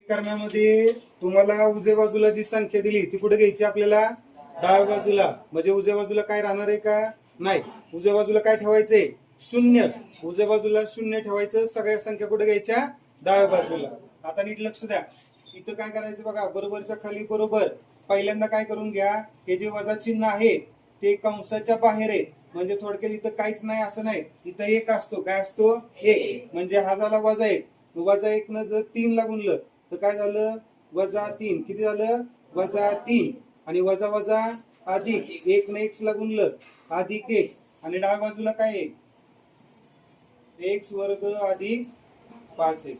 करण्यामध्ये तुम्हाला उजव्या बाजूला जी संख्या दिली ती कुठे घ्यायची आपल्याला? डाव्या बाजूला. म्हणजे उजव्या बाजूला काय राहणार आहे का? नाही. उजव्या बाजूला काय ठेवायचंय? शून्य. उजव्या बाजूला शून्य ठेवायचं. सगळ्या संख्या कुठे घ्यायच्या? डाव्या बाजूला. आता नीट लक्ष द्या. इथं काय करायचं बघा, बरोबरच्या खाली बरोबर. पहिल्यांदा काय करून घ्या, हे जे वजा चिन्ह आहे ते कंसाच्या बाहेर आहे. म्हणजे थोडक्यात इथं काहीच नाही असं नाही, इथं एक असतो. काय असतो? एक. म्हणजे हा झाला वजा एक. वजा एक न जर 3 ला गुणलं तर काय झालं? -3. किती झालं? -3. आणि वजा वजा अधिक 1 ने x ला गुणलं अधिक x. आणि डाव्या बाजूला काय आहे? x वर्ग अधिक 5x.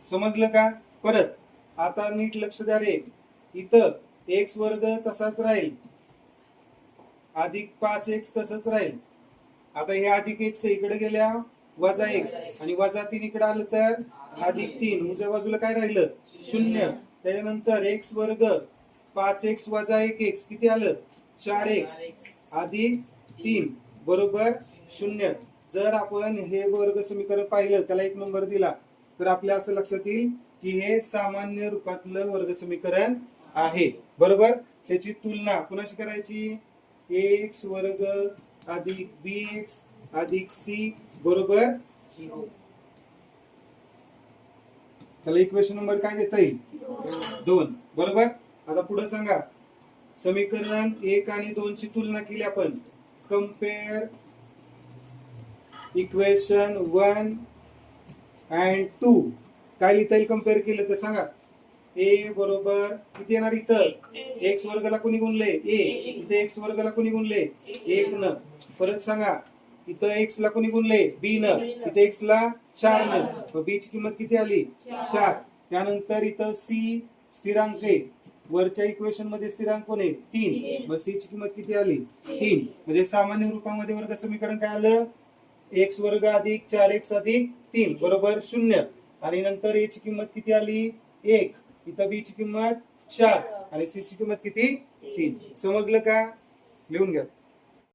समजलं का? परत आता नीट लक्ष द्या रे. इथं x वर्ग तसाच राहील, अधिक 5x तसंच राहील. आता हे अधिक x इकडे गेल्या वजा x आणि वजा 3 इकडे आलं तर अधिक 3. उजव्या बाजूला काय राहिलं? शून्य. त्याच्यानंतर x वर्ग 5x वजा 1x किती आलं? 4x अधिक 3 बरोबर 0. जर आपण हे वर्ग समीकरण पाहिलं, त्याला 1 नंबर दिला, तर आपल्या असं लक्षात येईल की हे सामान्य रूपातलं वर्ग समीकरण आहे. बरोबर. त्याची तुलना कुणाशी करायची? x वर्ग अधिक bx अधिक c बरोबर 0. त्याला इक्वेशन नंबर काय देता येईल? 2. बरोबर. आता पुढे सांगा, समीकरण 1 आणि 2 ची तुलना केली आपण. Compare equation 1 and 2. काय लिहिता येईल कंपेअर केलं तर सांगा. a बरोबर किती येणार? इथं x वर्गाला कोणी गुणले? a. इथे x वर्गाला कोणी गुणले? 1 न. परत सांगा, इथं x ला कोणी गुणले? b न. इथे x ला 4 न. मग b ची किंमत किती आली? 4. त्यानंतर इथं c स्थिरांक आहे. वरच्या इक्वेशन मध्ये स्थिरांक कोण आहे? 3. मग c ची किंमत किती आली? 3. म्हणजे सामान्य रूपामध्ये वर्ग समीकरण काय आलं? x वर्ग अधिक 4x अधिक 3 बरोबर 0. आणि नंतर a ची किंमत किती आली? 1. इथं b ची किंमत 4 आणि c ची किंमत किती? 3. समजलं का? लिहून घ्या.